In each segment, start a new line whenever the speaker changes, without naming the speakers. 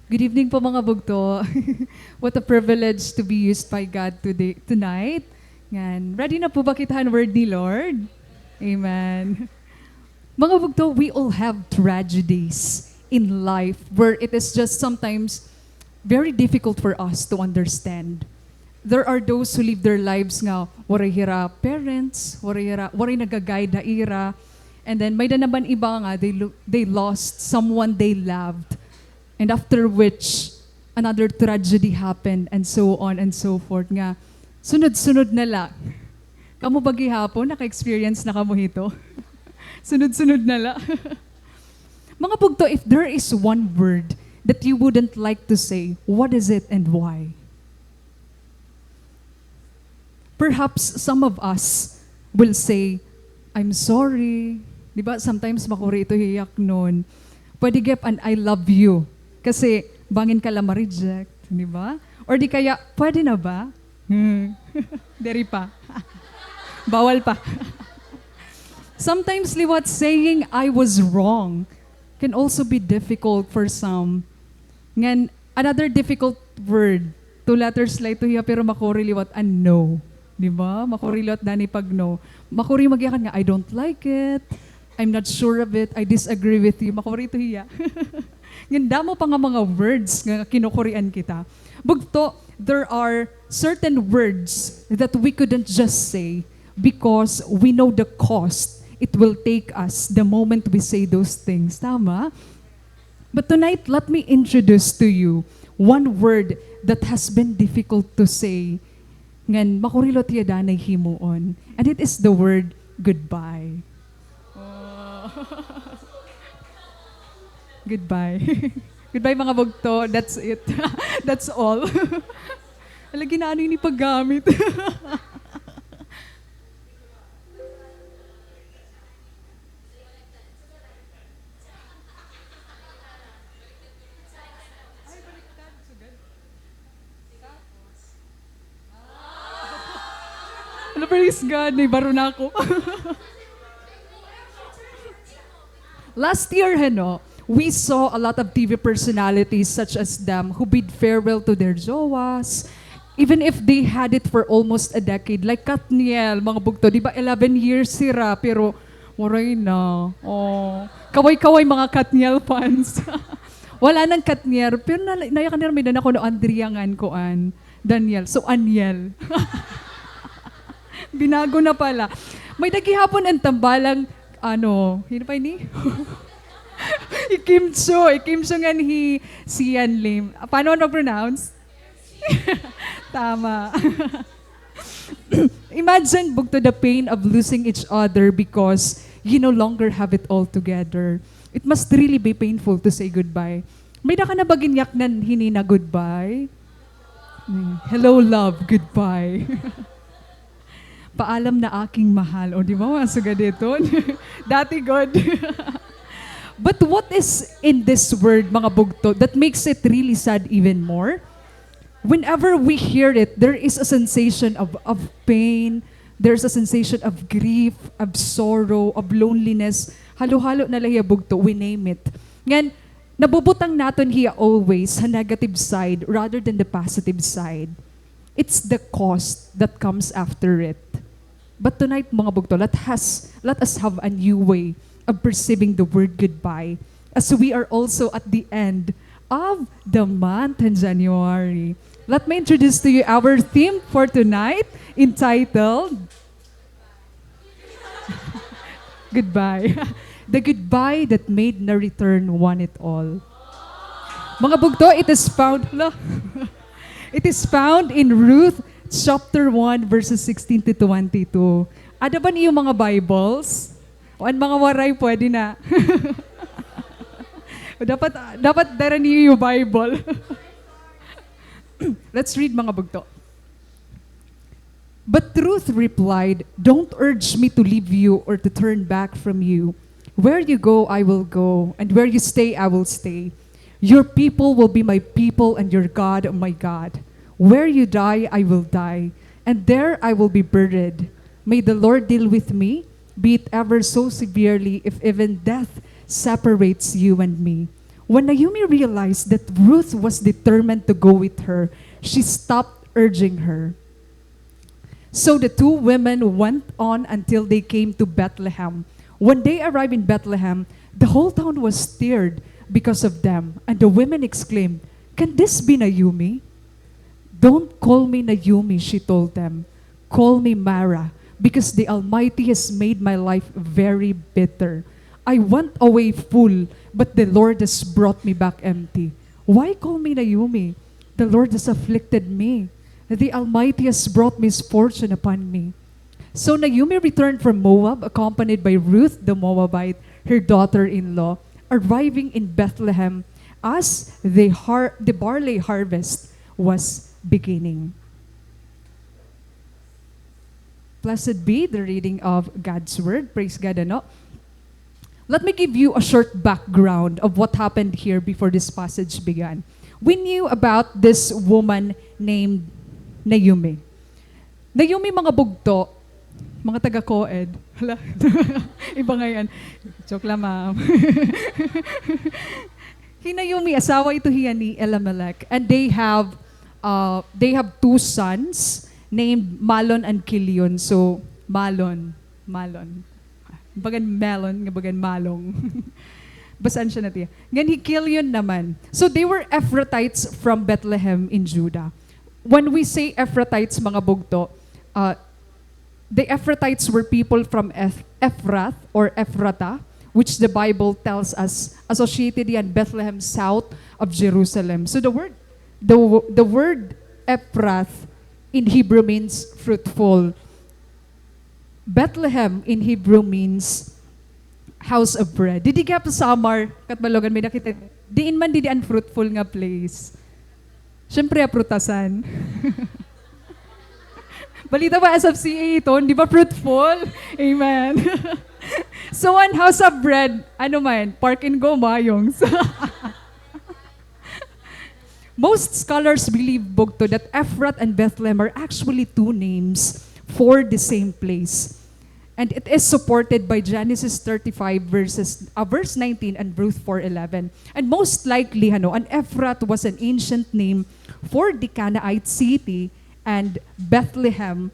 Good evening po mga bugto. What a privilege to be used by God tonight. Yan. Ready na po ba kitahan word ni Lord? Amen. Mga bugto, we all have tragedies in life where it is just sometimes very difficult for us to understand. There are those who live their lives nga, waray hira parents, waray nagagayad na ira, and then may na naman iba nga, they lost someone they loved. And after which, another tragedy happened, and so on and so forth nga. Sunod-sunod na lang. Kamu ba gihapon, naka-experience na kamo ito? Sunod-sunod na lang. Mga bugto, if there is one word that you wouldn't like to say, what is it and why? Perhaps some of us will say, I'm sorry. Di ba? Sometimes makuri ito hiyak nun. Pwede gap an I love you. Kasi bangin ka lang ma-reject. Di ba? Or di kaya, pwede na ba? Deri pa. Bawal pa. Sometimes liwat saying I was wrong can also be difficult for some. Ngan, another difficult word, two letters lang ito hiya pero makuri liwat an no. Di ba? Makuri liwat dani pag no. Makuri magyakan nga, I don't like it. I'm not sure of it. I disagree with you. Makuri ito hiya. Nganda mo pa nga mga words nga kinukurian kita. Bugto, there are certain words that we couldn't just say because we know the cost it will take us the moment we say those things. Tama? But tonight, let me introduce to you one word that has been difficult to say. Ngan makurilot yada na himuon. And it is the word goodbye. Goodbye. Goodbye mga bugto. That's it. That's all. Alagi na ano yung paggamit. Praise God, may baro na ako. Last year, we saw a lot of TV personalities such as them who bid farewell to their jowas, even if they had it for almost a decade. Like Katniel, mga bugto, di ba 11 years sira, pero waray na. Oh. Kaway-kaway mga Katniel fans. Wala nang Katniel, pero nayakan nila may dan ako no Andriangan koan. Daniel, so Aniel. Binago na pala. May nagihapon ang tambalang, hindi pa ini? Ikimcho nga ni si Yan Lim. Paano pronounce? Tama. Imagine, bugto, the pain of losing each other because you no longer have it all together. It must really be painful to say goodbye. May na ka na ba ginyak na hinina goodbye? Hello, love, goodbye. Paalam na aking mahal. O di ba, masuga dito? Dati God. But what is in this word, mga bugto, that makes it really sad even more? Whenever we hear it, there is a sensation of pain, there's a sensation of grief, of sorrow, of loneliness. Halo-halo na lang bugto, we name it. Ngan, nabubutang natin hiya always sa negative side rather than the positive side. It's the cost that comes after it. But tonight, mga bugto, let us have a new way of perceiving the word goodbye as we are also at the end of the month in January. Let me introduce to you our theme for tonight entitled Goodbye. The goodbye that made na return one it all. Mga bugto, it is found in Ruth chapter 1 verses 16 to 22. Ada ba niyo mga Bibles? O ang mga waray pwede na. dapat dara niyo yung Bible. Let's read mga bugto. But Ruth replied, "Don't urge me to leave you or to turn back from you. Where you go, I will go, and where you stay, I will stay. Your people will be my people, and your God, my God. Where you die, I will die, and there I will be buried. May the Lord deal with me, be it ever so severely, if even death separates you and me. When Naomi realized that Ruth was determined to go with her, she stopped urging her. So the two women went on until they came to Bethlehem. When they arrived in Bethlehem, the whole town was stirred because of them, and the women exclaimed, "Can this be Naomi?" "Don't call me Naomi," she told them. "Call me Mara, because the Almighty has made my life very bitter. I went away full, but the Lord has brought me back empty. Why call me Naomi? The Lord has afflicted me. The Almighty has brought misfortune upon me." So Naomi returned from Moab, accompanied by Ruth the Moabite, her daughter-in-law, arriving in Bethlehem as the barley harvest was beginning. Blessed be the reading of God's Word. Praise God, ano? Let me give you a short background of what happened here before this passage began. We knew about this woman named Naomi. Naomi, mga bugto, mga taga-co-ed. Hala, iba nga yan. Joke lang, ma'am. Naomi, asawa ito hiya ni Elimelech, and they have two sons named Malon and Kilion. So, Malon. Bagan melon, bagan malong. Basan siya natin. Ngayon, Kilion naman. So, they were Ephratites from Bethlehem in Judah. When we say Ephratites, mga bugto, the Ephratites were people from Ephrath or Ephrata, which the Bible tells us associated in Bethlehem, south of Jerusalem. So the word Ephrath in Hebrew means fruitful. Bethlehem in Hebrew means house of bread. Didi ka pa samar, katbalogan may nakita, diin man didi unfruitful nga place. Siyempre, aprutasan. Balita ba as of CA ito, di ba fruitful? Amen. So, one house of bread, ano man, park and go, mayongs. Most scholars believe, bugto, that Ephrath and Bethlehem are actually two names for the same place. And it is supported by Genesis 35 verse 19 and Ruth 4:11. And most likely, an Ephrath was an ancient name for the Canaanite city, and Bethlehem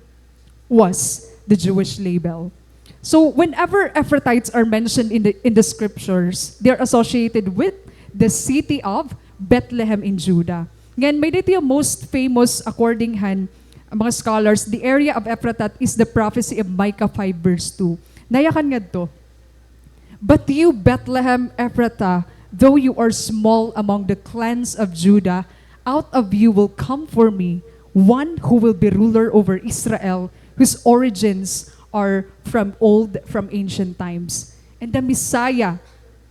was the Jewish label. So whenever Ephrathites are mentioned in the scriptures, they're associated with the city of Bethlehem in Judah. Ngayon, may dito yung most famous, according mga scholars, the area of Ephratat is the prophecy of Micah 5 verse 2. Nayakan nga to. "But you, Bethlehem Ephratah, though you are small among the clans of Judah, out of you will come for me one who will be ruler over Israel, whose origins are from ancient times. And the Messiah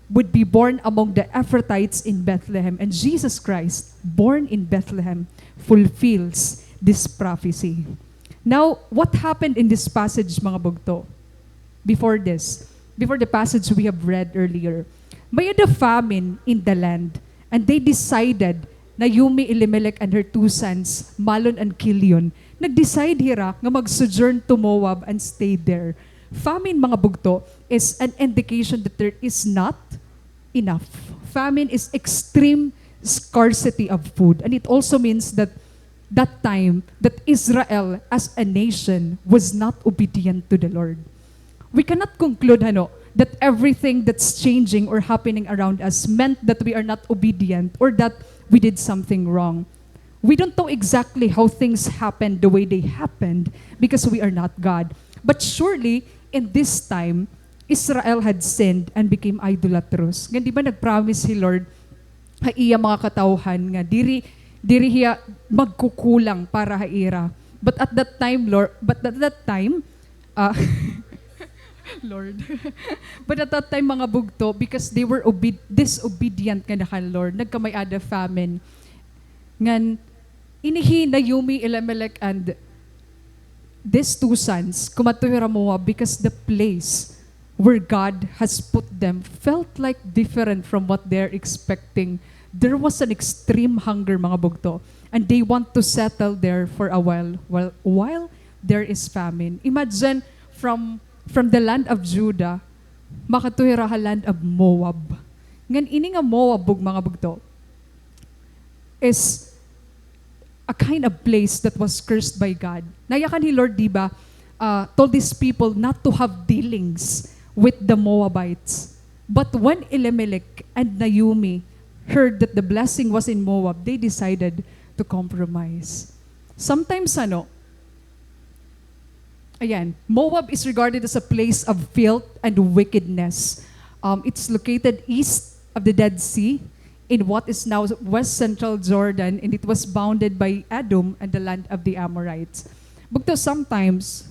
would be born among the Ephratites in Bethlehem. And Jesus Christ, born in Bethlehem, fulfills this prophecy." Now, what happened in this passage, mga bugto? Before the passage we have read earlier, may a famine in the land, and they decided, Naomi, Elimelech, and her two sons, Malon and Kilion, nag-decide hira nga mag-sojourn to Moab and stay there. Famine, mga bugto, is an indication that there is not enough. Famine is extreme scarcity of food. And it also means that time that Israel as a nation was not obedient to the Lord. We cannot conclude that everything that's changing or happening around us meant that we are not obedient or that we did something wrong. We don't know exactly how things happened the way they happened because we are not God. But surely, in this time, Israel had sinned and became idolatrous. Nga di ba nag-promise si Lord, iya mga katawhan nga, diri hiya magkukulang para haira. But at that time, Lord, Lord. But at that time, mga bugto, because they were disobedient nga kan Lord, nagkamay-ada famine. Ngan, inihi Naomi, Elimelech, and these two sons, kumatuhira Moab because the place where God has put them felt like different from what they're expecting. There was an extreme hunger, mga bugto, and they want to settle there for a while there is famine. Imagine from the land of Judah, makatuhira ka land of Moab. Ngan ini nga Moab, mga bugto, is a kind of place that was cursed by God. Nayakan ni Lord, di ba, told these people not to have dealings with the Moabites. But when Elimelech and Naomi heard that the blessing was in Moab, they decided to compromise. Sometimes, Moab is regarded as a place of filth and wickedness. It's located east of the Dead Sea, in what is now west central Jordan, and it was bounded by Edom and the land of the Amorites. But sometimes,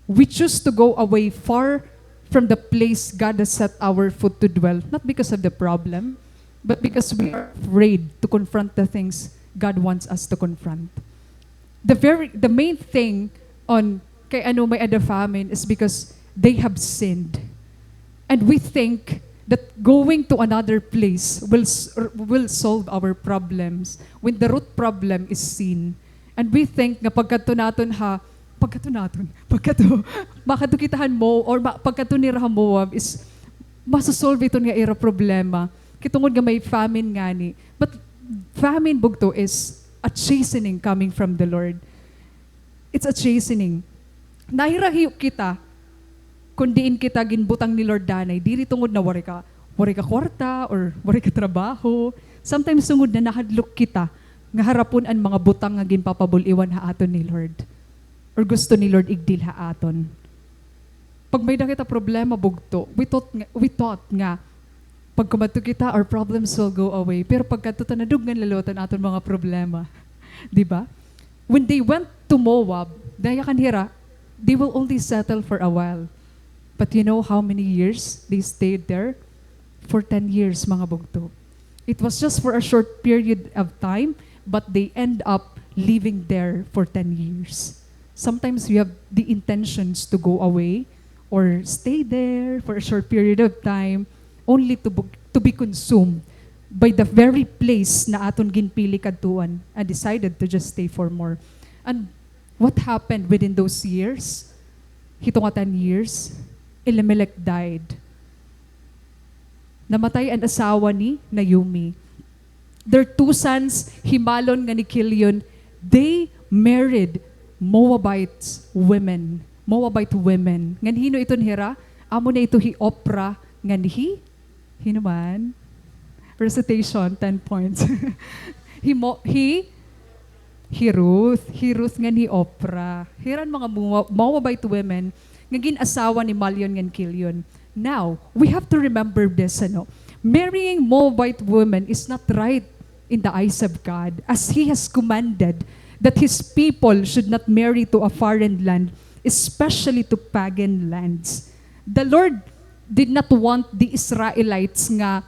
we choose to go away far from the place God has set our foot to dwell, not because of the problem, but because we are afraid to confront the things God wants us to confront. The main thing on kay may ada famine is because they have sinned. And we think that going to another place will solve our problems when the root problem is sin. And we think nga pagkato kitahan mo or pagkato nirahan mo is masasolve ito nga ira problema. Kitungod nga may famine ngani. But famine bugto is a chastening coming from the Lord. It's a chastening. Nahirahiyo kita kung diin kita ginbutang ni Lord danay, diri tungod na wari ka kwarta or wari ka trabaho. Sometimes tungod na nahadlok kita nga harapon ang mga butang nga ginpapabuliwan ha aton ni Lord. Or gusto ni Lord igdil ha aton. Pag may nakita problema bugto, we thought nga pag kumadto kita, our problems will go away. Pero pagkadto tanadugnan lalotan aton mga problema. Di ba? When they went to Moab, dayakan hira, they will only settle for a while. But you know how many years they stayed there? For 10 years, mga bugto. It was just for a short period of time, but they end up living there for 10 years. Sometimes we have the intentions to go away or stay there for a short period of time only to be consumed by the very place na aton ginpili kadtuan and decided to just stay for more. And what happened within those years? Hitong 10 years, Elimelech died. Namatay ang asawa ni Naomi. Their 2 sons, Himalon nga ni Kilion, they married Moabite women. Ngan hino ito hira, amo na ito hi Opra, ngan hi naman. Recitation, 10 points. Ruth ngan hi Opra. Hiran mga Moabite women, ngagin asawa ni Malion ngan Kilion. Now, we have to remember this, marrying Moabite women is not right in the eyes of God, as He has commanded that His people should not marry to a foreign land, especially to pagan lands. The Lord did not want the Israelites nga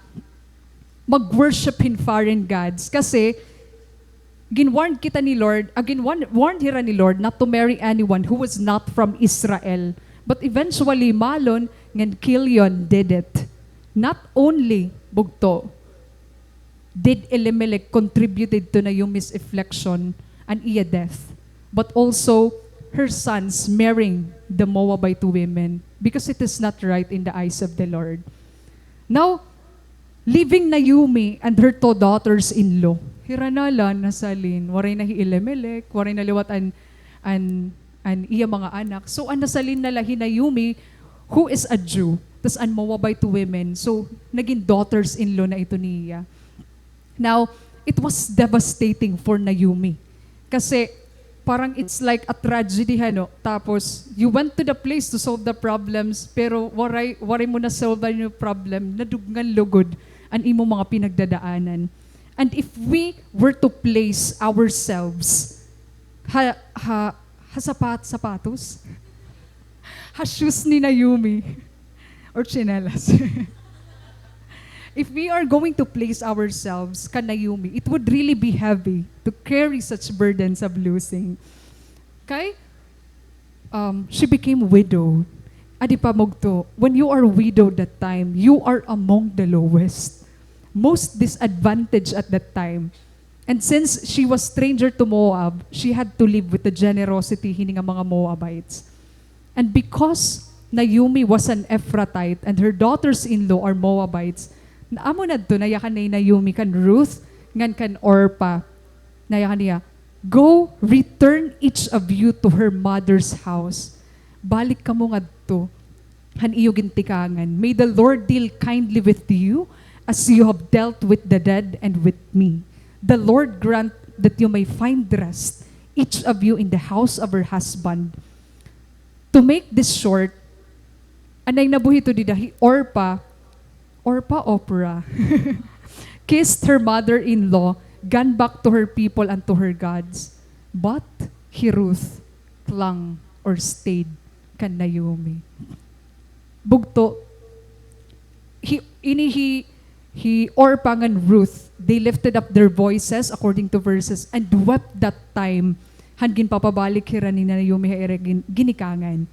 mag-worship in foreign gods, kasi ginwarned kita ni Lord, warned hira ni Lord not to marry anyone who was not from Israel. But eventually, Malon and Kilion did it. Not only, bugto, did Elimelech contributed to Naomi's affliction and iya death, but also her sons marrying the Moabite women, because it is not right in the eyes of the Lord. Now, leaving Naomi and her 2 daughters-in-law, hiranalan nasalin, waray na hi Elimelech, waray na liwat an iya mga anak. So, ang nasalin na lahi Naomi, who is a Jew, tas an Moabite women. So, naging daughters-in-law na ito niya. Now, it was devastating for Naomi. Kasi, parang it's like a tragedy, Tapos, you went to the place to solve the problems, pero waray mo na solve yung problem, nadugngan lugod ang imo mga pinagdadaanan. And if we were to place ourselves, sapatos, shoes ni Naomi, or chinelas. If we are going to place ourselves ka Naomi, it would really be heavy to carry such burdens of losing. Okay? She became widowed. Adi pa mogto, when you are widowed that time, you are among the lowest, most disadvantaged at that time. And since she was stranger to Moab, she had to live with the generosity hining mga Moabites. And because Naomi was an Ephrathite and her daughters-in-law are Moabites, Amo na to, nayakan na Naomi kan Ruth, ngan kan Orpa. Nayakan niya, go, return each of you to her mother's house. Balik ka mo nga to, han iyo gintikangan. May the Lord deal kindly with you as you have dealt with the dead and with me. The Lord grant that you may find rest, each of you in the house of her husband. To make this short, anay nabuhito didahi, Orpa, opera, kissed her mother-in-law, gone back to her people and to her gods. But he Ruth clung or stayed kan Naomi. Bugto, he Orpa and Ruth, they lifted up their voices according to verses and wept that time. Hangin papabalik hira ni Naomi haire ginikangan.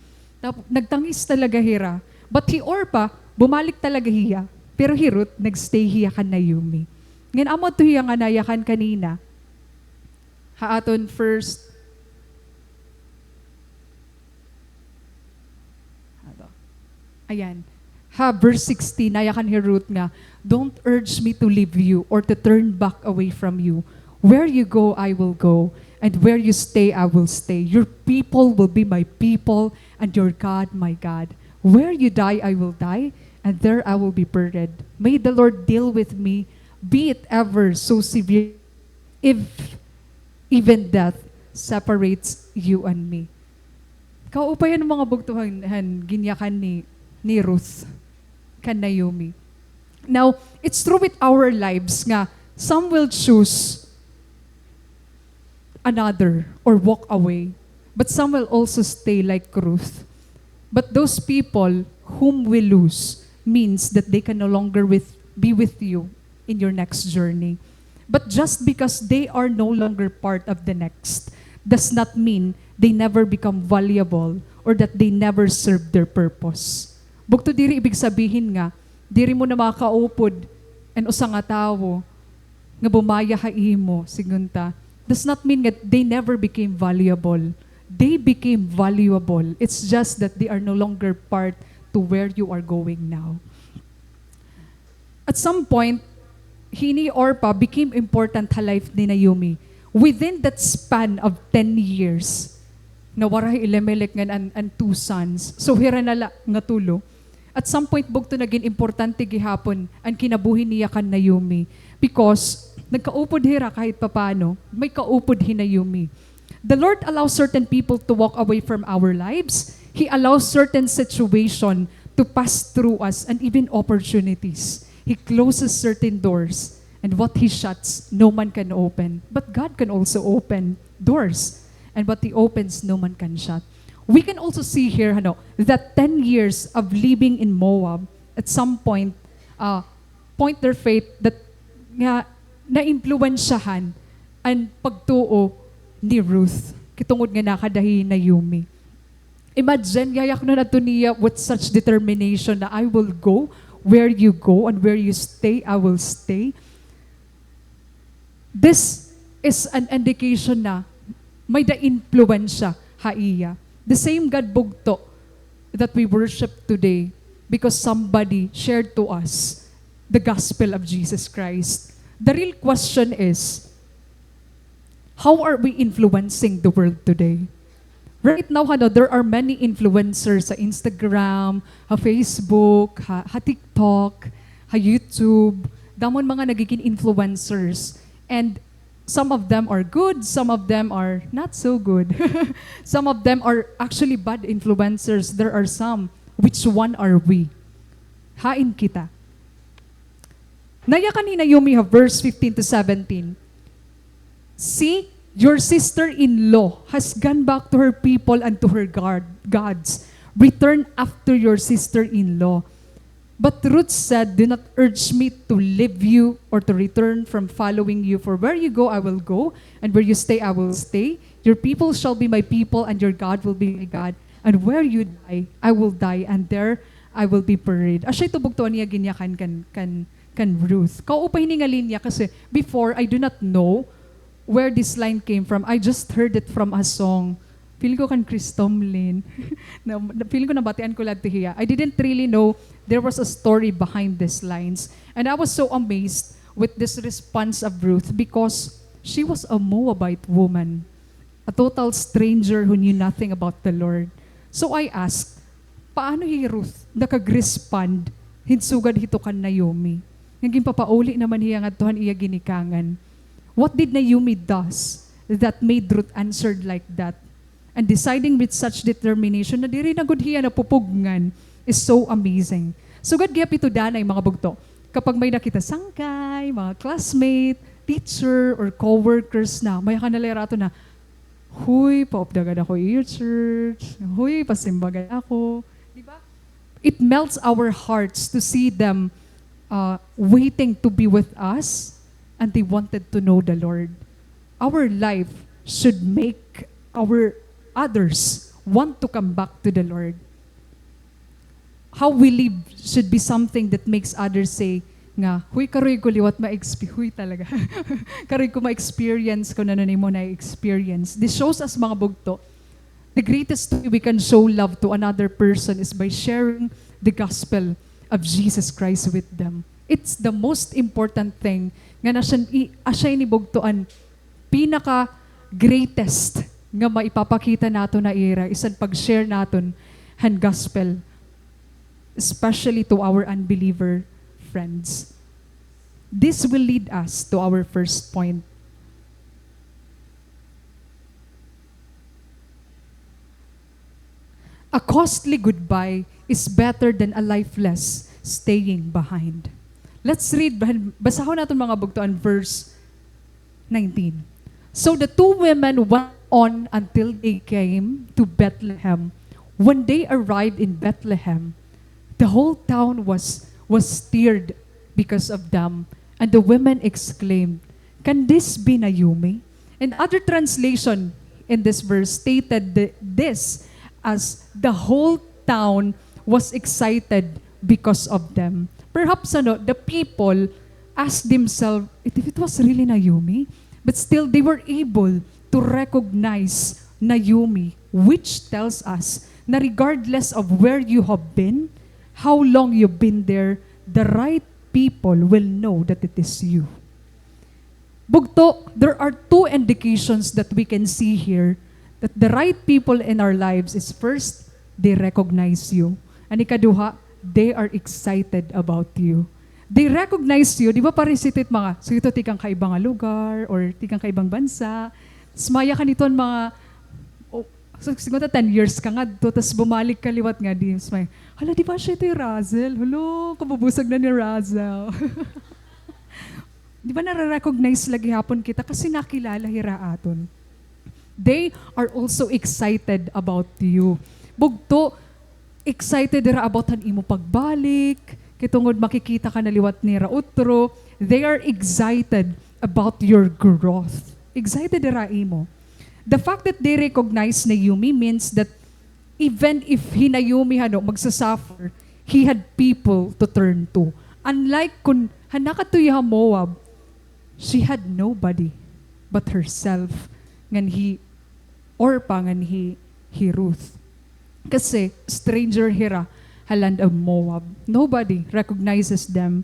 Nagtangis talaga hira. But he Orpa, bumalik talaga hiya. Pero hi Ruth, nagstay hiya kan Naomi. Ngayon, amo to hiya nga nayakan kanina. Haaton first. Ayan. Verse 16, nayakan hi Ruth nga, don't urge me to leave you or to turn back away from you. Where you go, I will go. And where you stay, I will stay. Your people will be my people, and your God, my God. Where you die, I will die, and there I will be buried. May the Lord deal with me, be it ever so severe, if even death separates you and me. Kaupayan ng mga bugtuhan, ginyakan ni Ruth, kan Naomi. Now, it's true with our lives nga, some will choose another or walk away, but some will also stay like Ruth. But those people whom we lose means that they can no longer be with you in your next journey. But just because they are no longer part of the next does not mean they never become valuable or that they never serve their purpose. Bukto diri ibig sabihin nga, diri mo na makaupod and usa nga tawo nga bumaya ka imo sigunta. Does not mean that they never became valuable. They became valuable. It's just that they are no longer part to where you are going now. At some point, Hini Orpa became important sa life ni Naomi. Within that span of 10 years, nawaray Elimelech and 2 sons. So hira nala nga tulo. At some point, bugto naging importante gihapon ang kinabuhi niya kan Naomi. Because nagkaupod hira kahit papano, may kaupod hi Naomi. The Lord allows certain people to walk away from our lives. He allows certain situation to pass through us and even opportunities. He closes certain doors, and what He shuts, no man can open. But God can also open doors, and what He opens, no man can shut. We can also see here that 10 years of living in Moab, at some point, point their faith that nga na-impluensyahan ang pagtuo ni Ruth. Kitungod nga nakadahi Naomi. Imagine, yayak na nato niya with such determination na I will go where you go and where you stay, I will stay. This is an indication na may da-influensya haiya. The same God bugto that we worship today because somebody shared to us the gospel of Jesus Christ. The real question is, how are we influencing the world today? Right now, there are many influencers sa Instagram, ha Facebook, ha TikTok, ha YouTube. Damon mga nagiging influencers. And some of them are good, some of them are not so good. Some of them are actually bad influencers. There are some. Which one are we? Hain kita. Nayakan ni Naomi, verse 15 to 17. See, your sister-in-law has gone back to her people and to her gods. Return after your sister-in-law. But Ruth said, do not urge me to leave you or to return from following you. For where you go, I will go, and where you stay, I will stay. Your people shall be my people, and your God will be my God. And where you die, I will die, and there I will be buried. Asya ito bugtuan niya ginyakan kan Ruth. Kaupay ni nga linya kasi before, I do not know where this line came from. I just heard it from a song Feeling ko kan Chris Tomlin. Feeling ko nabatian ko lang tihiya. I didn't really know there was a story behind these lines. And I was so amazed with this response of Ruth because she was a Moabite woman, a total stranger who knew nothing about the Lord. So I asked, paano hi Ruth nakag-respond hinsugad hito kan Naomi? Naging papauli naman hiya nga tuhan iya ginikangan. What did Naomi does that made Ruth answered like that? And deciding with such determination na diri na gud hiya napupugngan is so amazing. So God gyap ito danay mga bugto. Kapag may nakita sangkay, mga classmate, teacher, or co-workers na, may kanalerato na, huy, paopdagan ako iyo church. Huy, pasimbagay ako. Diba? It melts our hearts to see them waiting to be with us and they wanted to know the Lord. Our life should make our others want to come back to the Lord. How we live should be something that makes others say, nga, huy, karoy ko liwat huy talaga. Karoy ko ma-experience ko na mo na-experience. This shows us mga bugto, the greatest way we can show love to another person is by sharing the gospel of Jesus Christ with them. It's the most important thing nga asya ni bugtoan pinaka-greatest nga maipapakita nato na era isang pag-share naton han gospel, especially to our unbeliever friends. This will lead us to our first point. A costly goodbye is better than a lifeless staying behind. Let's read, basahon natin mga bugtuan, verse 19. So the two women went on until they came to Bethlehem. When they arrived in Bethlehem, the whole town was stirred because of them. And the women exclaimed, "Can this be Naomi?" And other translation in this verse stated this as the whole town was excited because of them. Perhaps the people asked themselves if it was really Naomi, but still they were able to recognize Naomi, which tells us na regardless of where you have been, how long you've been there, the right people will know that it is you. Bugto, there are two indications that we can see here that the right people in our lives is first, they recognize you. And ikaduha, they are excited about you. They recognize you, di ba parisitit mga, so ito tikang kaibang lugar or tikang kaibang bansa, smaya ka nito mga, so siguro 10 years ka nga, tapos bumalik ka liwat nga, di smaya, hala di ba siya ito yung Razel? Halo, kabubusag na ni Razel. Di ba nare-recognize lagi hapon kita kasi nakilala hira aton. They are also excited about you. Bugto, excited dira about han imo pagbalik, kitungod makikita ka na liwat ni Rautro. They are excited about your growth. Excited dira imo. The fact that they recognize Naomi means that even if Naomi magsasuffer, he had people to turn to. Unlike kung hanakatuya Moab, she had nobody but herself. Ngan he Ruth. Kasi stranger hira land of Moab. Nobody recognizes them.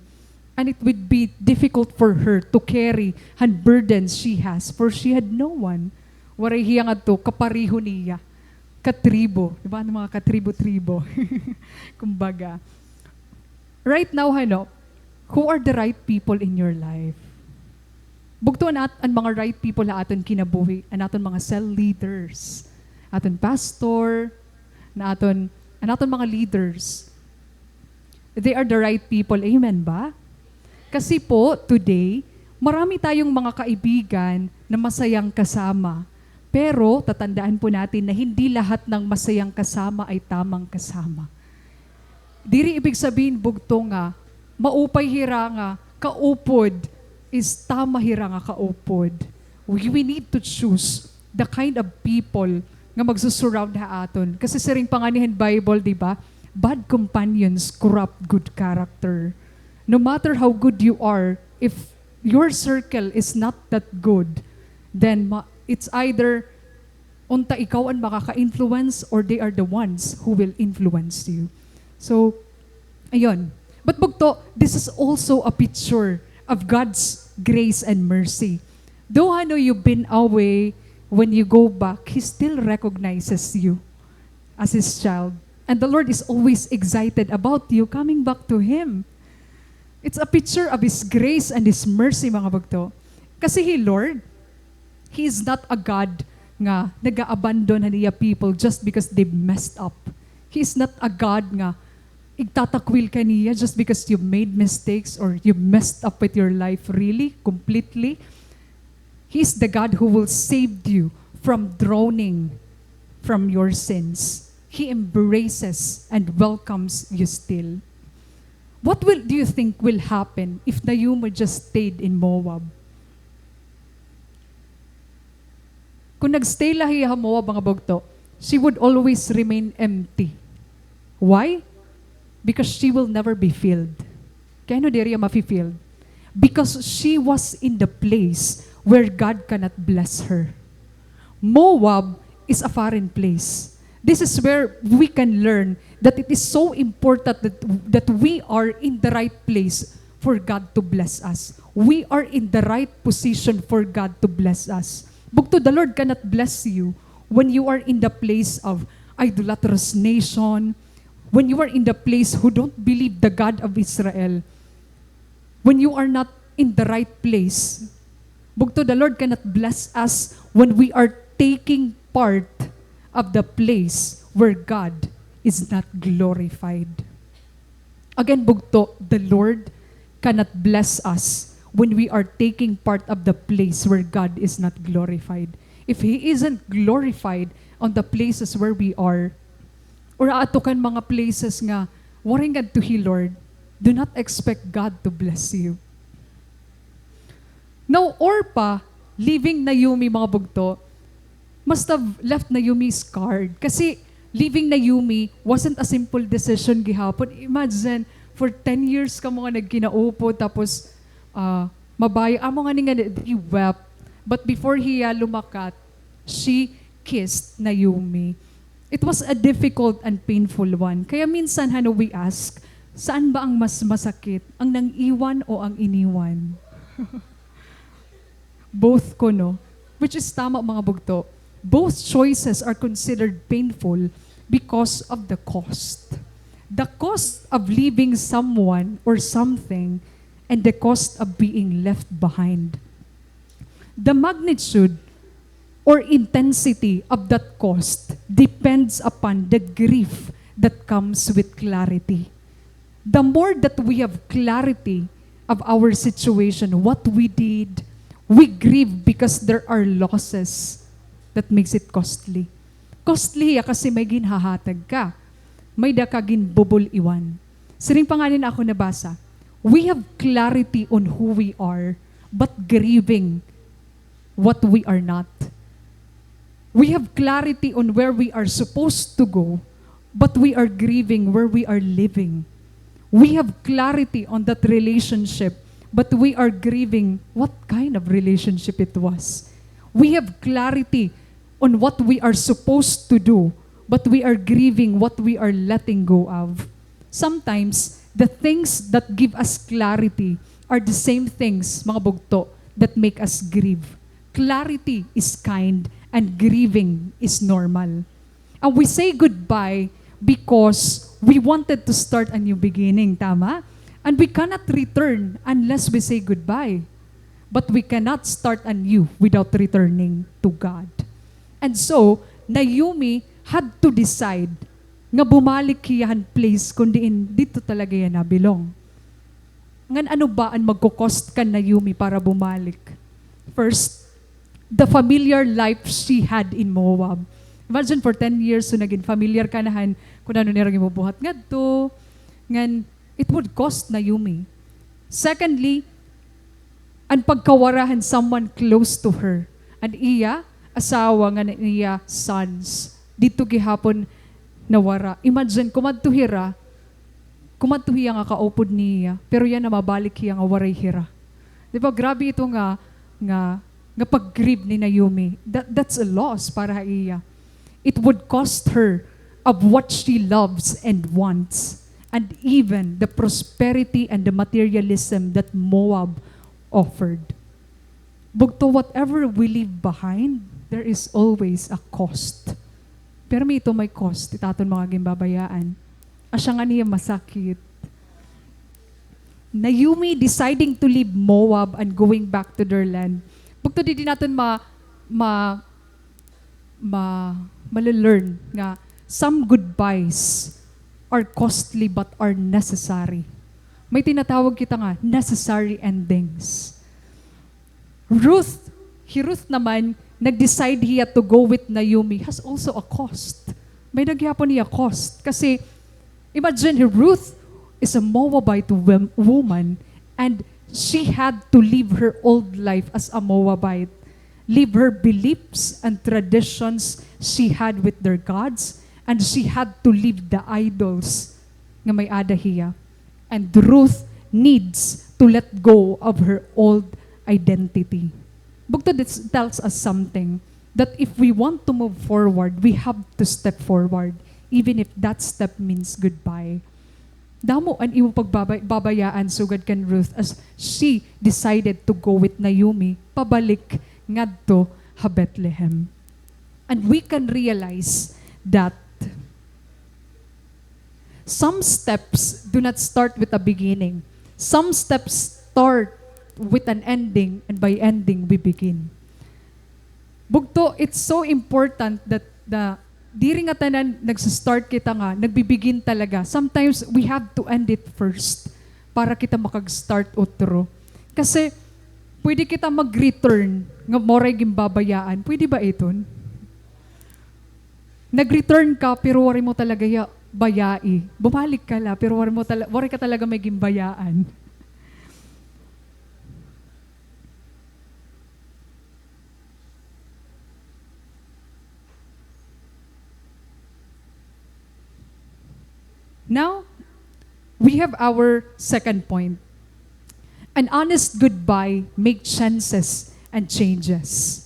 And it would be difficult for her to carry han burdens she has, for she had no one. Waray hiya nga to, kapariho niya. Katribo. Diba? Ano mga katribo-tribo? Kumbaga. Right now, who are the right people in your life? Bugto ang mga right people na aton kinabuhi, ang aton mga cell leaders, aton pastor, na aton mga leaders. They are the right people. Amen ba? Kasi po, today, marami tayong mga kaibigan na masayang kasama. Pero, tatandaan po natin na hindi lahat ng masayang kasama ay tamang kasama. Diri ibig sabihin, bugto nga, maupay hira nga, kaupod, is tama hira nga kaupod. We need to choose the kind of people nga magsusurround ha aton. Kasi sa ring panganihan Bible, di ba? Bad companions corrupt good character. No matter how good you are, if your circle is not that good, then it's either unta ikaw ang makaka-influence or they are the ones who will influence you. So, ayun. But bugto, this is also a picture of God's grace and mercy. Though you've been away, when you go back, He still recognizes you as His child. And the Lord is always excited about you coming back to Him. It's a picture of His grace and His mercy, mga bugto. Kasi Lord, He is not a God nga nag-abandon niya people just because they've messed up. He is not a God nga igtatakwil ka niya just because you made mistakes or you messed up with your life really, completely. He is the God who will save you from drowning from your sins. He embraces and welcomes you still. What do you think will happen if Naomi just stayed in Moab? Kung nagstay lahi ha Moab, mga bugto, she would always remain empty. Why? Because she will never be filled. Kaya diri ma-filled? Because she was in the place where God cannot bless her. Moab is a foreign place. This is where we can learn that it is so important that we are in the right place for God to bless us. We are in the right position for God to bless us. Bugto, the Lord cannot bless you when you are in the place of idolatrous nation, when you are in the place who don't believe the God of Israel, when you are not in the right place. Bugto, the Lord cannot bless us when we are taking part of the place where God is not glorified. Again, bugto, the Lord cannot bless us when we are taking part of the place where God is not glorified. If He isn't glorified on the places where we are, or ato kan mga places nga, waring God to He, Lord, do not expect God to bless you. Now, Orpah, leaving Naomi, mga bugto, must have left Naomi scarred. Kasi leaving Naomi wasn't a simple decision gihapon. Imagine, for 10 years ka mga nagkinaupo, tapos mabaya. Amo nga nga, he wept. But before he lumakat, she kissed Naomi. It was a difficult and painful one. Kaya minsan, we ask, saan ba ang mas masakit? Ang nang-iwan o ang iniwan? Both ko, no? Which is tama, mga bugto. Both choices are considered painful because of the cost. The cost of leaving someone or something and the cost of being left behind. The magnitude or intensity of that cost depends upon the grief that comes with clarity. The more that we have clarity of our situation, what we did, we grieve because there are losses that makes it costly. Costly kasi may ginhahatag ka. May dakagin bubol iwan. Siring panganin ako nabasa, we have clarity on who we are, but grieving what we are not. We have clarity on where we are supposed to go, but we are grieving where we are living. We have clarity on that relationship, but we are grieving what kind of relationship it was. We have clarity on what we are supposed to do, but we are grieving what we are letting go of. Sometimes, the things that give us clarity are the same things, mga bugto, that make us grieve. Clarity is kind and grieving is normal. And we say goodbye because we wanted to start a new beginning, tama? And we cannot return unless we say goodbye. But we cannot start anew without returning to God. And so, Naomi had to decide nga bumalik kiyahan place kundi dito talaga yan nabilong. Ngan ano ba ang magkukost ka Naomi para bumalik? First, the familiar life she had in Moab. Imagine for 10 years, so naging familiar ka nahan kung ano nirang imubuhat nga to. Ngan, it would cost Naomi. Secondly, ang pagkawarahan someone close to her. And iya, asawa nga niya, sons. Dito gihapon nawara. Imagine, kumadtuhira nga kaupod niya, pero yan na mabalik hiya nga waray hira. Di ba, grabe ito nga nga pag-grieve ni Naomi. That's a loss para iya. It would cost her of what she loves and wants, and even the prosperity and the materialism that Moab offered. Bugto, whatever we leave behind, there is always a cost. Pero may cost, itaton mga gimbabayaan. Asya nga niya masakit. Naomi deciding to leave Moab and going back to their land. Bugto di natin malalearn nga some goodbyes are costly but are necessary. May tinatawag kita nga, necessary endings. Ruth naman, nag-decide hiya to go with Naomi has also a cost. May nagyapon niya cost. Kasi, imagine Ruth is a Moabite woman and she had to leave her old life as a Moabite, leave her beliefs and traditions she had with their gods, and she had to leave the idols nga may adahiya. And Ruth needs to let go of her old identity. Bukto, this tells us something, that if we want to move forward, we have to step forward, even if that step means goodbye. Damo ang imo pagbabayaan sugad kan Ruth as she decided to go with Naomi pabalik ngadto ha Bethlehem. And we can realize that some steps do not start with a beginning. Some steps start with an ending, and by ending we begin. Bugto, it's so important that diri nga tanan nagsa-start kita nga, nagbibigin talaga. Sometimes we have to end it first para kita makag-start otro. Kasi pwede kita mag-return nga moray gimbabayaan. Pwede ba iton? Nag-return ka pero wari mo talaga bayai. Bumalik ka la pero wari ka talaga may gimbayaan. Now, we have our second point. An honest goodbye makes chances and changes.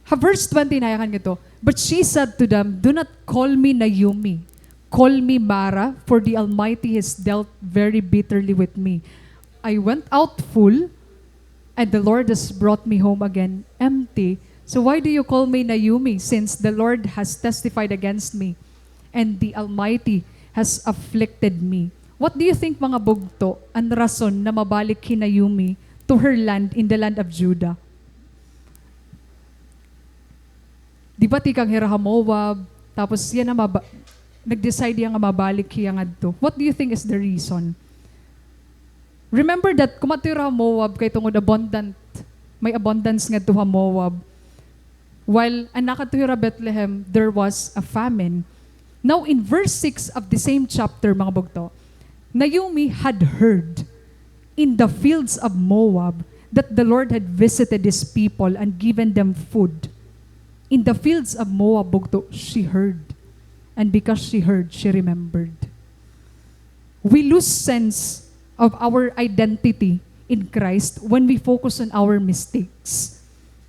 Verse 20 na yakan ito. But she said to them, do not call me Naomi. Call me Mara, for the Almighty has dealt very bitterly with me. I went out full, and the Lord has brought me home again empty. So why do you call me Naomi, since the Lord has testified against me, and the Almighty has afflicted me? What do you think, mga bugto, ang rason na mabalik ki Naomi to her land in the land of Judah? Di ba tikang hiraha Moab, tapos yan na nag-decide yan nga mabalik ki ang adto. What do you think is the reason? Remember that kumatira Moab kay tungod may abundance nga to Moab. While ang nakatira Bethlehem, there was a famine. Now, in verse 6 of the same chapter, mga bugto, Naomi had heard in the fields of Moab that the Lord had visited His people and given them food. In the fields of Moab, bugto, she heard. And because she heard, she remembered. We lose sense of our identity in Christ when we focus on our mistakes,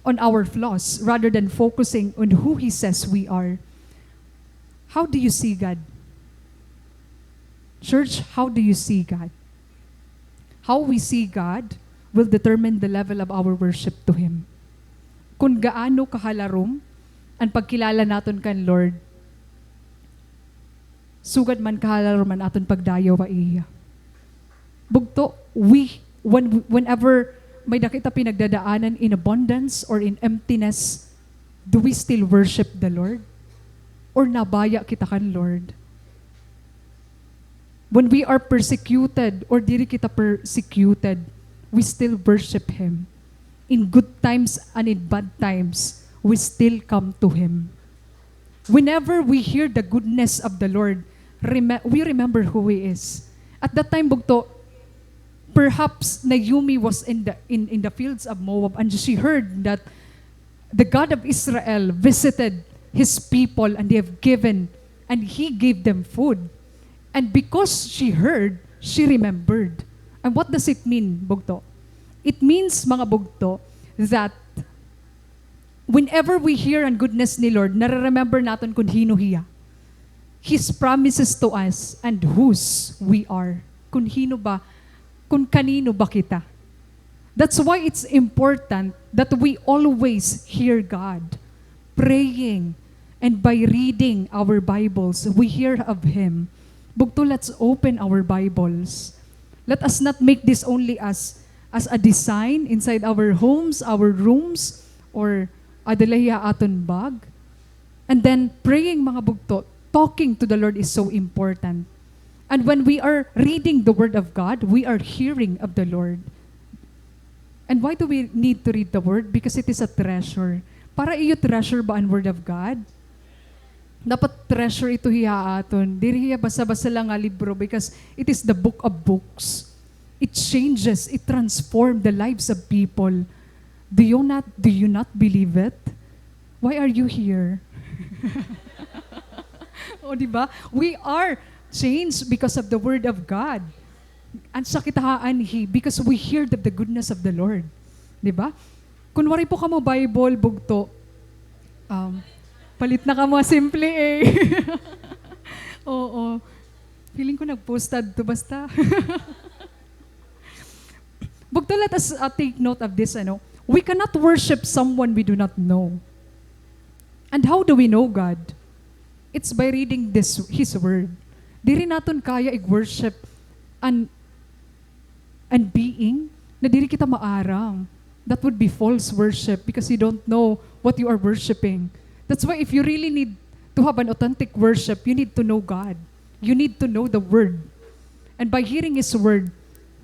on our flaws, rather than focusing on who He says we are. How do you see God? Church, how do you see God? How we see God will determine the level of our worship to Him. Kung gaano kahalarom ang pagkilala naton kan Lord, sugad man kahalarom man aton pagdayaw wa iya. Bugto, whenever may nakita pinagdadaanan in abundance or in emptiness, do we still worship the Lord? Or nabaya kita kan Lord? When we are persecuted or diri kita persecuted, we still worship Him. In good times and in bad times, we still come to Him. Whenever we hear the goodness of the Lord, we remember who He is. At that time, bugto, perhaps Naomi was in the fields of Moab, and she heard that the God of Israel visited His people, and they have given, and He gave them food. And because she heard, she remembered. And what does it mean, bugto? It means, mga bugto, that whenever we hear ang goodness ni Lord, nare-remember natin kung hino hiya. His promises to us and whose we are. Kung hino ba, kung kanino ba kita. That's why it's important that we always hear God praying, and by reading our Bibles, we hear of Him. Bugto, let's open our Bibles. Let us not make this only as a design inside our homes, our rooms, or adalahiya aton bag. And then praying, mga bugto, talking to the Lord is so important. And when we are reading the Word of God, we are hearing of the Lord. And why do we need to read the Word? Because it is a treasure. Para iyo treasure ba ang Word of God? Dapat treasure ito hiya aton. Diri hiya basa-basa lang nga libro because it is the book of books. It changes, it transforms the lives of people. Do you not believe it? Why are you here? O diba? We are changed because of the Word of God. Ang sakitahaan because we hear the goodness of the Lord. Diba? Kunwari po ka mo Bible, bugto, palit na ka mo, simple eh. Oo. Feeling ko nag-postad to basta. Bugto, let us take note of this, we cannot worship someone we do not know. And how do we know God? It's by reading His Word. Diri naton kaya i-worship and being na diri kita maarang. That would be false worship because you don't know what you are worshiping. That's why if you really need to have an authentic worship, you need to know God. You need to know the Word. And by hearing His Word,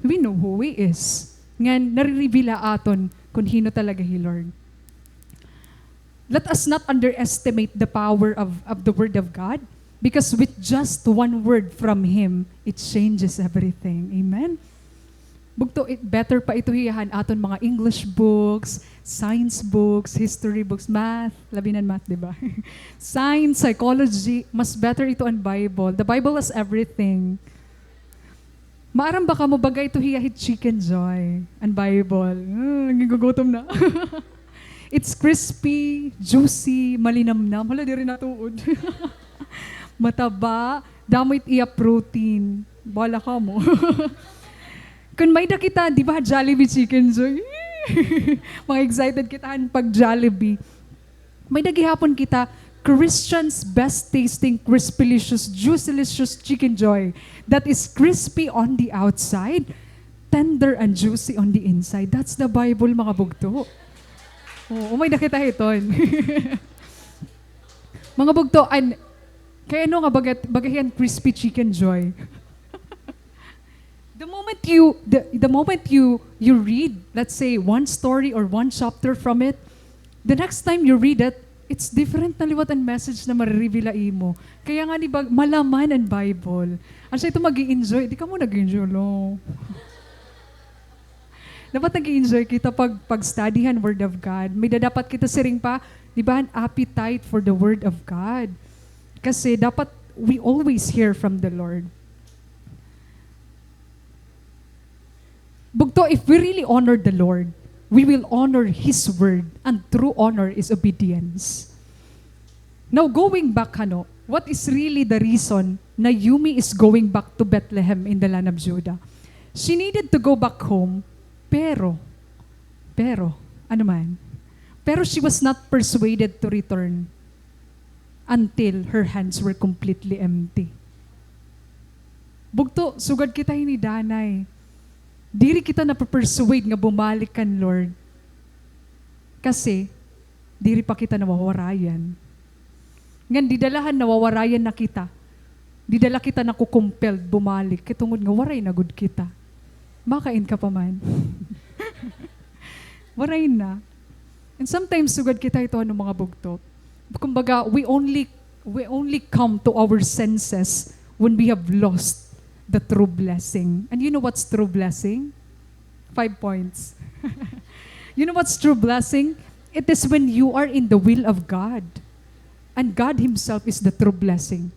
we know who He is. Ngan nariribila aton kung hino talaga He Lord. Let us not underestimate the power of the Word of God because with just one word from Him, it changes everything. Amen? Bugto, better pa ito hiyahan aton mga English books, science books, history books, math, labinan math, di ba? Science, psychology, mas better ito ang Bible. The Bible has everything. Maaram baka mo bagay ito hiyahit chicken joy and Bible. Nagigugutom na. It's crispy, juicy, malinamnam. Hala, di rin natuod. Mataba, damit iya protein. Bala ka mo. Kung may nakita, di ba, Jollibee Chicken Joy? Mga excited kitahan pag Jollibee. May nagihapon kita, Christian's best tasting, crispylicious, juicylicious chicken joy that is crispy on the outside, tender and juicy on the inside. That's the Bible, mga bugto. Oo, may nakita iton. Mga bugto, kaya ano nga bagayan crispy chicken joy? The moment you read, let's say, one story or one chapter from it, the next time you read it, it's different na liwat ang message na mariribila imo. Kaya nga malaman ang Bible. Ano siya ito mag-i-enjoy? Di ka mo nag-enjoy, no? Dapat nag-i-enjoy kita pag-studyhan Word of God. May dapat kita siring pa, di ba, an appetite for the Word of God. Kasi dapat we always hear from the Lord. Bugto, if we really honor the Lord, we will honor His Word, and true honor is obedience. Now, going back, what is really the reason na Yumi is going back to Bethlehem in the land of Judah? She needed to go back home, pero, pero she was not persuaded to return until her hands were completely empty. Bugto, sugad kita ni Danay. Diri kita napapersuade nga bumalik kan Lord. Kasi, diri pa kita nawawarayan. Ngan didalahan nawawarayan na kita. Didala kita nakukumpelled bumalik. Kitungod nga waray na good kita. Makain ka pa man. Waray na. And sometimes sugad kita ito mga bugto. Kumbaga, we only come to our senses when we have lost the true blessing. And you know what's true blessing? 5 points. You know what's true blessing? It is when you are in the will of God. And God Himself is the true blessing.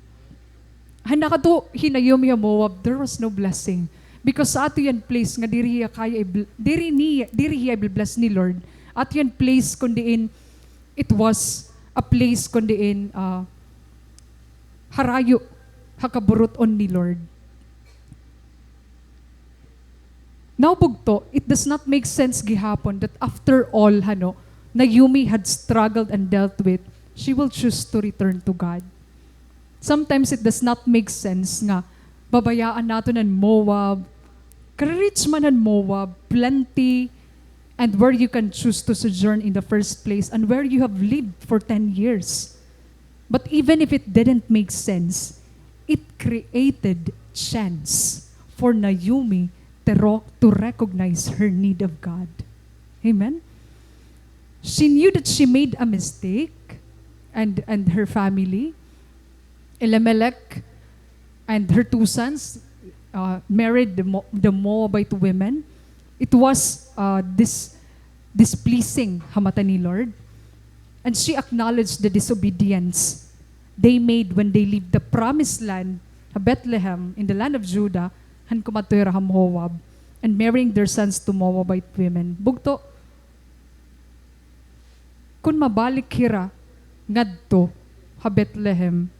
Hanakato hinayom ya Moab, there was no blessing. Because sa ato yan place nga diri hiya bless ni Lord. At yan place kundiin It was a place kundiin harayo hakaburuton ni Lord. Now bugto, it does not make sense gihapon that after all Naomi had struggled and dealt with, she will choose to return to God. Sometimes it does not make sense nga babayaan nato ng Moab, karich man ng Moab, plenty, and where you can choose to sojourn in the first place and where you have lived for 10 years. But even if it didn't make sense, it created chance for Naomi to recognize her need of God. Amen? She knew that she made a mistake, and her family, Elimelech and her 2 sons, married the Moabite women. It was displeasing hamata ni Lord. And she acknowledged the disobedience they made when they left the promised land, Bethlehem, in the land of Judah, and kumatoy ra Moab, and marrying their sons to Moabite women. Bugto, kung mabalik hira ngadto ha Bethlehem,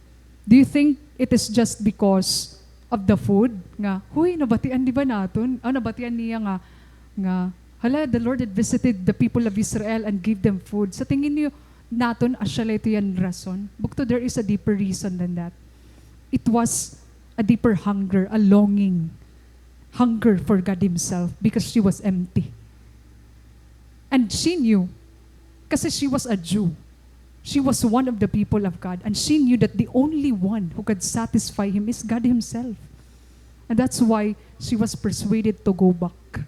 do you think it is just because of the food? Nga, huy, nabatian di ba naton? Nabatian niya nga, hala, the Lord had visited the people of Israel and gave them food. Sa tingin niyo, naton, asyala ito yan rason. Bukto, there is a deeper reason than that. It was a deeper hunger, a longing, hunger for God Himself because she was empty. And she knew, kasi she was a Jew. She was one of the people of God, and she knew that the only one who could satisfy Him is God Himself. And that's why she was persuaded to go back.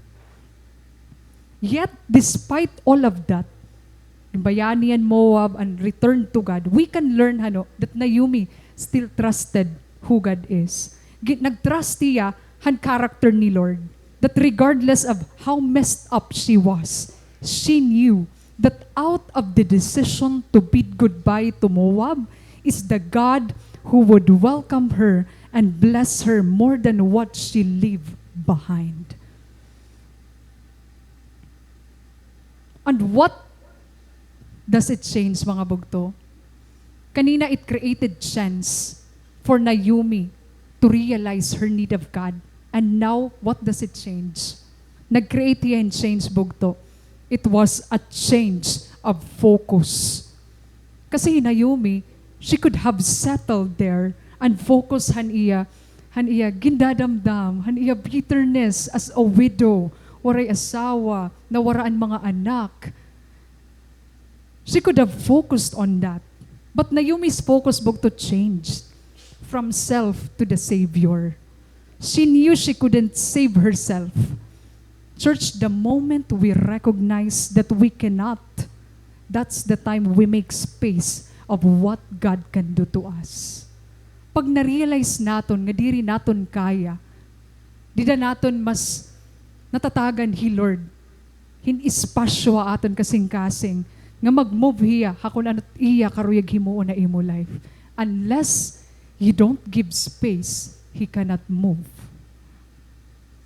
Yet, despite all of that, bayani and Moab and returned to God, we can learn that Naomi still trusted who God is. Nagtrust niya han character ni Lord, that regardless of how messed up she was, she knew that out of the decision to bid goodbye to Moab is the God who would welcome her and bless her more than what she left behind. And what does it change, mga bugto? Kanina, it created chance for Naomi to realize her need of God. And now, what does it change? Nag-create yan change, bugto. It was a change of focus. Kasi Naomi, she could have settled there and focus han iya gindadamdam, han iya bitterness as a widow, waray asawa, nawaraan mga anak. She could have focused on that. But Naomi's focus to change from self to the Savior. She knew she couldn't save herself. Church, the moment we recognize that we cannot, that's the time we make space of what God can do to us. Pag na-realize naton nga diri naton kaya, di na naton mas natatagan He Lord, hin-espasyo aton kasing-kasing, nga mag-move hiya, hakon ano't iya karuyag himuon na imo life. Unless you don't give space, He cannot move.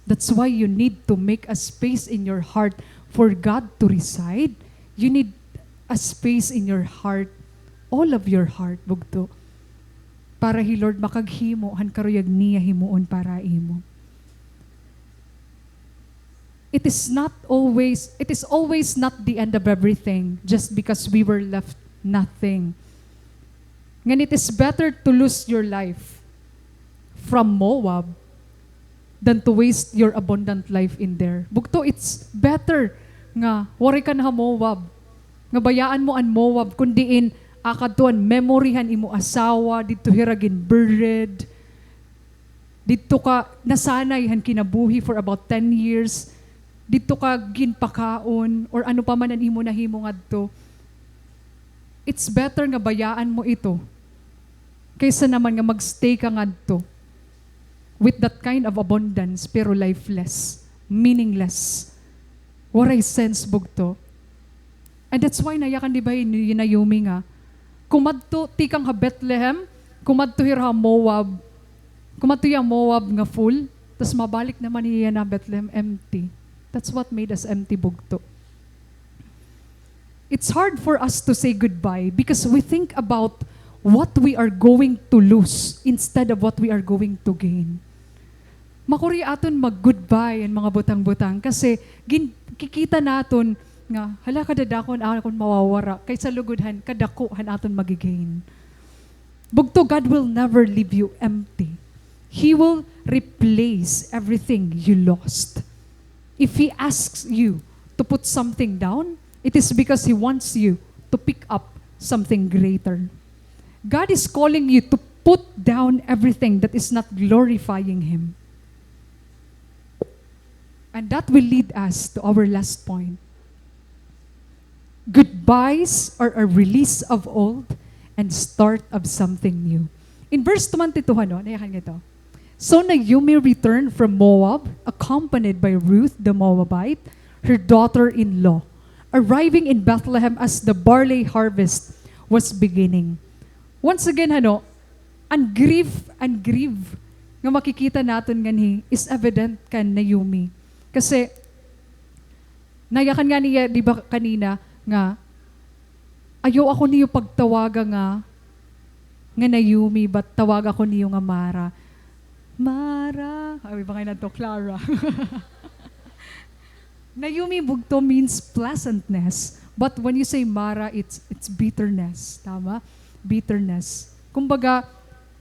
That's why you need to make a space in your heart for God to reside. You need a space in your heart, all of your heart, bugto, para He Lord makaghimo, han karuyag niya himuon para imo. It is always not the end of everything just because we were left nothing. And it is better to lose your life from Moab than to waste your abundant life in there. Bugto, it's better nga wari ka na Moab. Nga bayaan mo an Moab kundiin akadtuan memoryhan imo asawa dito hiragin buried. Dito ka nasanay han kinabuhi for about 10 years. Dito ka ginpakaon or ano pa man ang imo nahimo ngadto. It's better nga bayaan mo ito kaysa naman nga magstay ka ngadto with that kind of abundance pero lifeless, meaningless. Waray sense bugto. And that's why nayakan di ba ni Naomi nga, kumadto tikang ha Bethlehem, kumadto hira Moab, kumadto yung Moab nga full, tas mabalik naman niya na Bethlehem empty. That's what made us empty bugto. it's hard for us to say goodbye because we think about what we are going to lose instead of what we are going to gain. Makuri aton mag-goodbye ang mga butang-butang kasi kikita naton nga, hala kadadakon akon mawawara, kaysa lugudhan, kadakuhan aton magigain. Bugto, God will never leave you empty. He will replace everything you lost. If He asks you to put something down, it is because He wants you to pick up something greater. God is calling you to put down everything that is not glorifying Him. And that will lead us to our last point. Goodbyes are a release of old and start of something new. In verse 22, nayakan ito. So Naomi returned from Moab, accompanied by Ruth the Moabite, her daughter-in-law, arriving in Bethlehem as the barley harvest was beginning. Once again, ang grief nga makikita natin ganhi is evident kan Naomi. Kasi, nayakan nga niya, di ba kanina, nga, ayaw ako niyo pagtawaga nga Naomi, but tawag ako niyo nga Mara. Mara. Ay, ba kayo na to, Clara. Naomi bugto means pleasantness. But when you say Mara, it's bitterness. Tama? Bitterness. Kumbaga,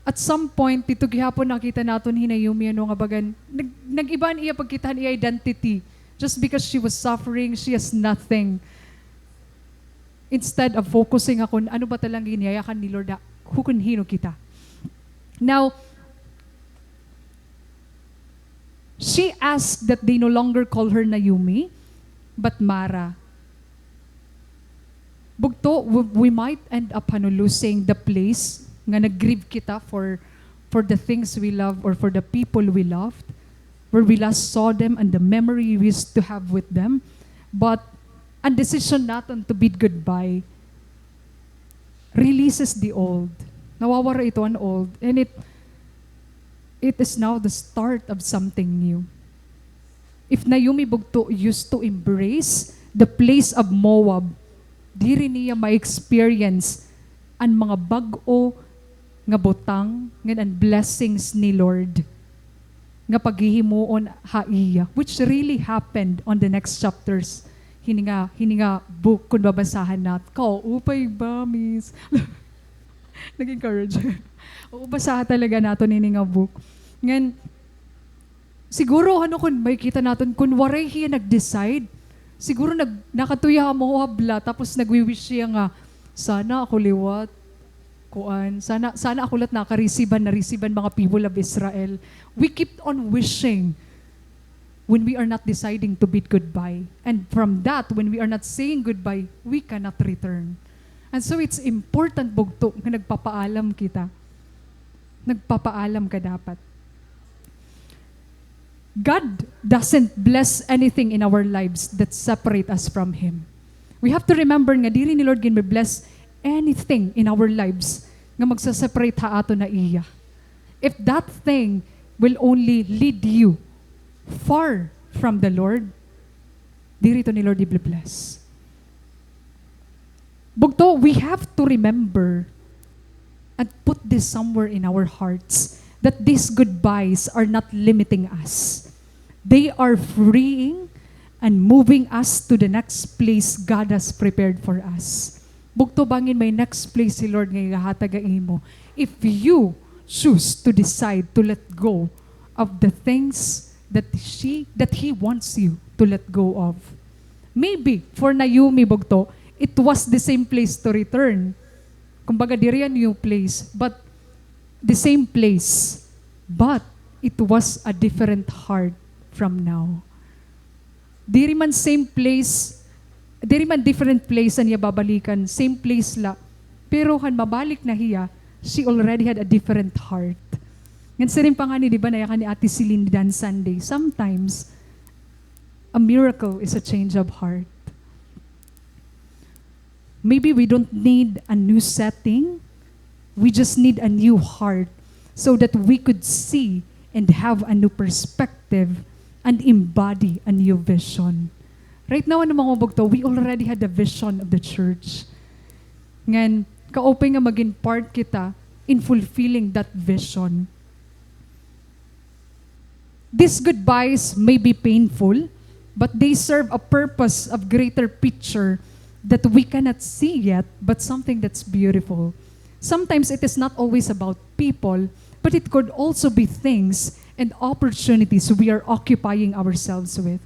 at some point, dito gihapon nakita natin Naomi, nga bagan, nag-iban iya pagkitaan iya identity. Just because she was suffering, she has nothing. Instead of focusing ako, ano ba talang giniyayakan ni Lord, hukunhino kita. Now, she asked that they no longer call her Naomi, but Mara. Bugto, we might end up losing the place nga nag-grieve kita for the things we love or for the people we loved, where we last saw them and the memory we used to have with them. But ang decision natin to bid goodbye releases the old. Nawawara ito ang old. And it is now the start of something new. If Naomi bugto used to embrace the place of Moab, diri niya ma-experience ang mga bag-o nga butang and blessings ni Lord nga paghihimuon haiya, which really happened on the next chapters. Hininga book kung babasahan nat. Upay ba, miss? Nag-encourage. Basahan talaga nato hininga book. Ngayon, siguro kung may kita natin, kung waray hiya nag-decide, siguro nakatuya ka mo habla, tapos nagwi-wish siya nga, sana ako liwat, sana ako lat nakaresiban mga people of Israel. We keep on wishing when we are not deciding to bid goodbye. And from that, when we are not saying goodbye, we cannot return. And so it's important bugto na nagpapaalam kita. Nagpapaalam ka dapat. God doesn't bless anything in our lives that separate us from Him. We have to remember nga diri ni Lord gin bless anything in our lives nga magsaseparate ha ato na iya. If that thing will only lead you far from the Lord, diri to ni Lord i-bless. Bugto, we have to remember and put this somewhere in our hearts that these goodbyes are not limiting us. They are freeing and moving us to the next place God has prepared for us. Bugto bangin may next place si Lord nga ihatagain mo. If you choose to decide to let go of the things that He wants you to let go of. Maybe for Naomi bugto, it was the same place to return. Kumbaga diri a new place, but the same place, but it was a different heart from now. Diri man same place, diri man different place niya babalikan, same place la. Pero kan mabalik na hiya, she already had a different heart. Ngayon sa rin pa nga ni, di ba, nayakan ni Ate Celine Dan Sunday, sometimes, a miracle is a change of heart. Maybe we don't need a new setting, we just need a new heart so that we could see and have a new perspective and embody a new vision. Right now, ano mga bugto, we already had the vision of the church. Ngan, ka-open nga maging part kita in fulfilling that vision. These goodbyes may be painful, but they serve a purpose of greater picture that we cannot see yet, but something that's beautiful. Sometimes it is not always about people, but it could also be things and opportunities we are occupying ourselves with.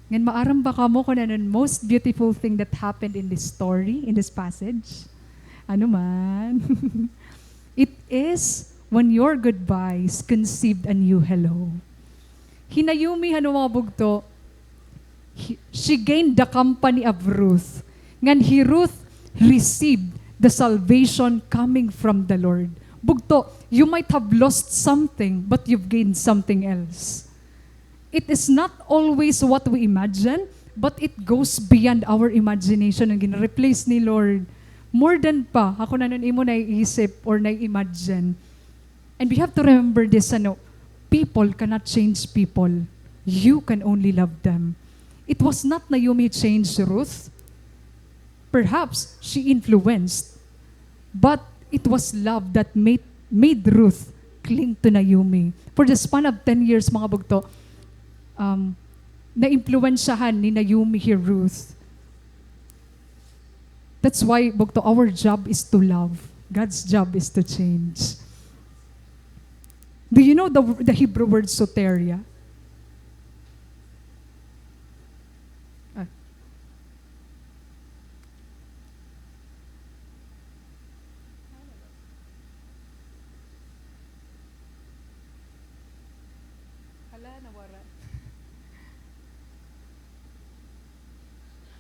Ngayon, maaram ba ka mo kung ano most beautiful thing that happened in this story, in this passage? Ano man? It is when your goodbyes conceived a new hello. Hinayumi ano mga bugto, she gained the company of Ruth. Ngan Ruth received the salvation coming from the Lord. Bugto, you might have lost something, but you've gained something else. It is not always what we imagine, but it goes beyond our imagination and gina-replace ni Lord. More than pa, ako na nun imo naiisip or nai-imagine. And we have to remember this, people cannot change people. You can only love them. It was not Naomi changed Ruth. Perhaps she influenced, but it was love that made Ruth cling to Naomi. For the span of 10 years, mga bugto, na-influensyahan ni Naomi here, Ruth. That's why, bugto, our job is to love. God's job is to change. Do you know the Hebrew word soteria?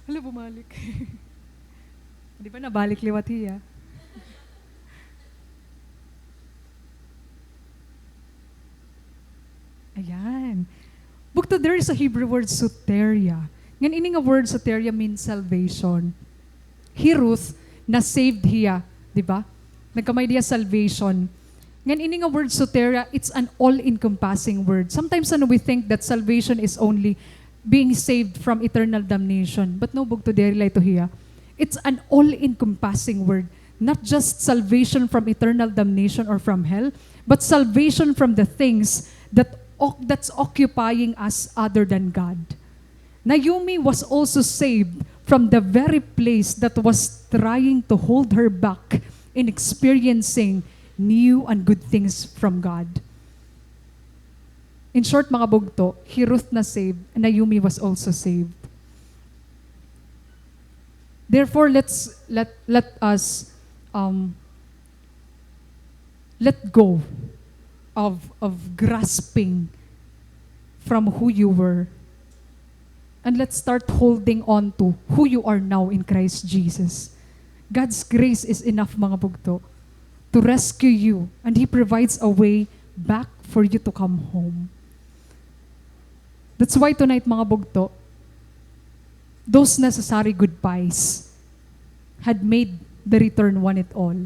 Hala, bumalik. Di ba nabalik liwat hiya? Ayan. Bukto, there is a Hebrew word, soteria. Ngan ini nga word, soteria means salvation. Ruth, na-saved hiya. Di ba? Nagkamay diya salvation. Ngan ini nga word, soteria, it's an all-encompassing word. Sometimes we think that salvation is only being saved from eternal damnation. But no, bugto, deri to hiya. It's an all-encompassing word. Not just salvation from eternal damnation or from hell, but salvation from the things that's occupying us other than God. Naomi was also saved from the very place that was trying to hold her back in experiencing new and good things from God. In short, mga bugto, Ruth na saved, and Naomi was also saved. Therefore, let us let go of grasping from who you were, and let's start holding on to who you are now in Christ Jesus. God's grace is enough, mga bugto, to rescue you, and He provides a way back for you to come home. That's why tonight, mga bugto, those necessary goodbyes had made the return one it all.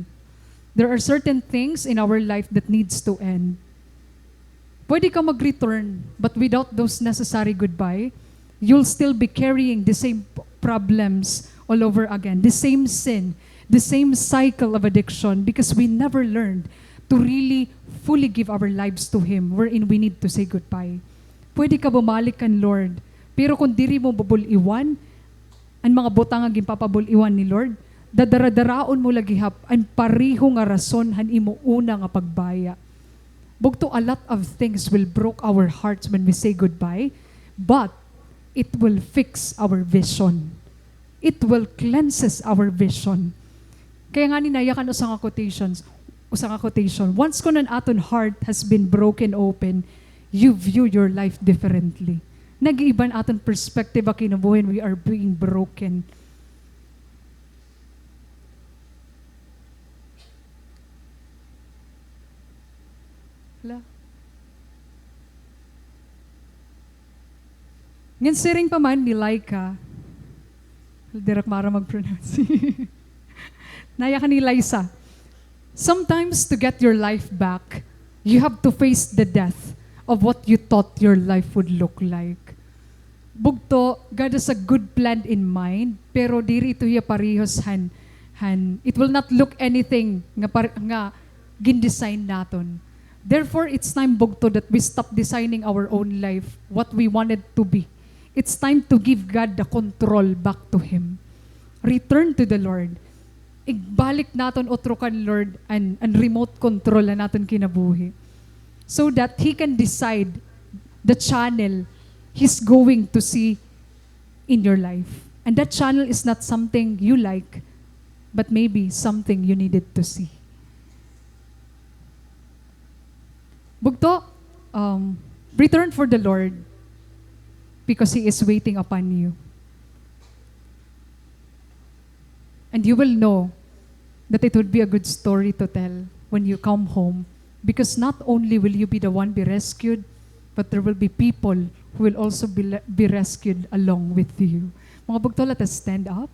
There are certain things in our life that needs to end. Pwede ka mag-return, but without those necessary goodbye, you'll still be carrying the same problems all over again, the same sin, the same cycle of addiction, because we never learned to really fully give our lives to Him, wherein we need to say goodbye. Pwede ka bumalik kan Lord, pero kung diri mo babul-iwan, ang mga butang ang gimpapabul-iwan ni Lord, dadaradaраon mo lagi hap, ang pariho nga rason han imo una nga pagbaya. Bugto, a lot of things will broke our hearts when we say goodbye, but it will fix our vision. It will cleanses our vision. Kaya nga ninayakan usang quotation, once kun an aton heart has been broken open, you view your life differently. Nag-iiban aton perspective a kinabuhin we are being broken. Hala. Ngayon siring pa man ni Laika, dirak mara mag-pronounce. Naya ka ni Liza. Sometimes to get your life back, you have to face the death of what you thought your life would look like. bugto, God has a good plan in mind, pero diri ito ya parehos it will not look anything nga gin-design naton. Therefore, it's time bugto that we stop designing our own life, what we wanted to be. It's time to give God the control back to Him. Return to the Lord. Igbalik naton otro kan Lord and remote control na naton kinabuhi. So that He can decide the channel He's going to see in your life. And that channel is not something you like, but maybe something you needed to see. Bugto, return for the Lord because He is waiting upon you. And you will know that it would be a good story to tell when you come home, because not only will you be the one be rescued, but there will be people who will also be rescued along with you. Mga bugto, let us stand up.